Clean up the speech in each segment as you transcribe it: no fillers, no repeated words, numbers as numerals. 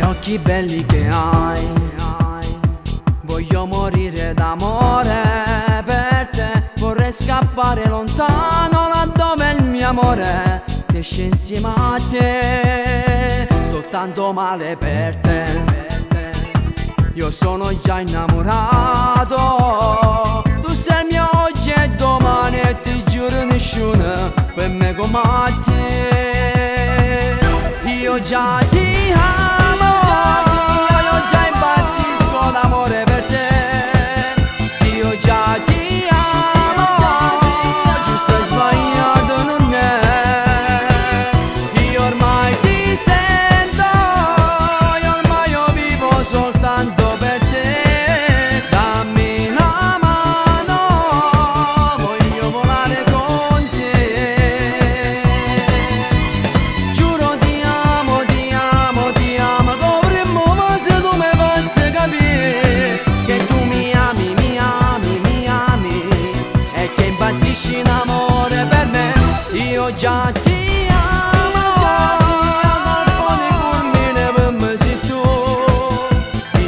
Occhi belli che hai, voglio morire d'amore per te. Vorrei scappare lontano laddove il mio amore cresce insieme a te. Sto tanto male per te, io sono già innamorato. Tu sei il mio oggi e domani e ti giuro nessuno per me come te. Io già ti amo, io già impazzisco d'amore per te. Io già ti amo, giusto e sbagliato non è. Io ormai ti sento, io ormai io vivo soltanto per te. Dammi la mano, voglio volare con te. Giuro ti amo, ti amo, ti amo. Dovremmo ma se tu mi fai capire che tu mi ami, mi ami, mi ami e che impazzisci in amore per me. Io già ti amo, colpo di fulmine per me sei tu.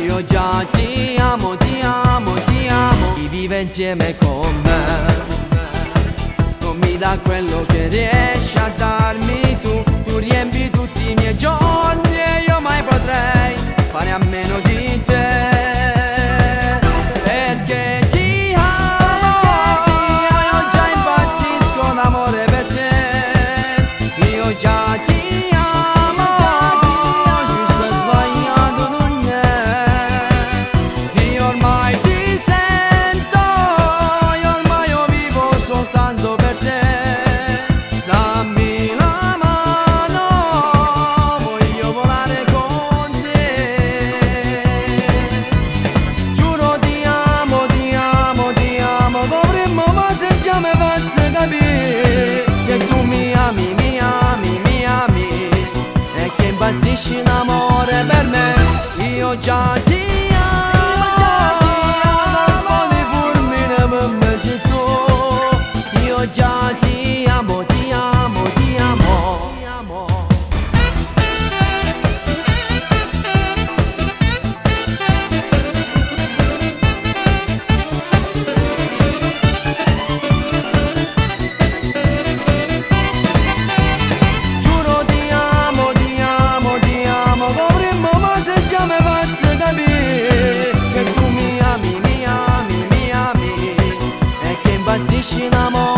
Io già ti amo, ti amo, ti amo. Chi vive insieme con me non mi dà quello che riesci a darmi tu. Tu riempi tutti i miei giorni e io mai potrei fare a meno di te. Perché ti amo, io già impazzisco d'amore per te. Io già ti amo, giusto e sbagliato non è. Io ormai ti sento, io ormai io vivo soltanto per te. Dammi la mano, voglio volare con te. Giuro ti amo, ti amo, ti amo. Dovremmo ma se già mi fai capire che tu mi ami, mi ami, mi ami e che impazzisci in amore per me. Io già ti amo, colpo di fulmine per me sei tu. Io già ti amo, ti amo, ti amo, ti amo. Giuro ti amo, ti amo, ti amo. Dovremmo ma se già mi fai capire che tu mi ami, mi ami, mi ami e che impazzisci in amore.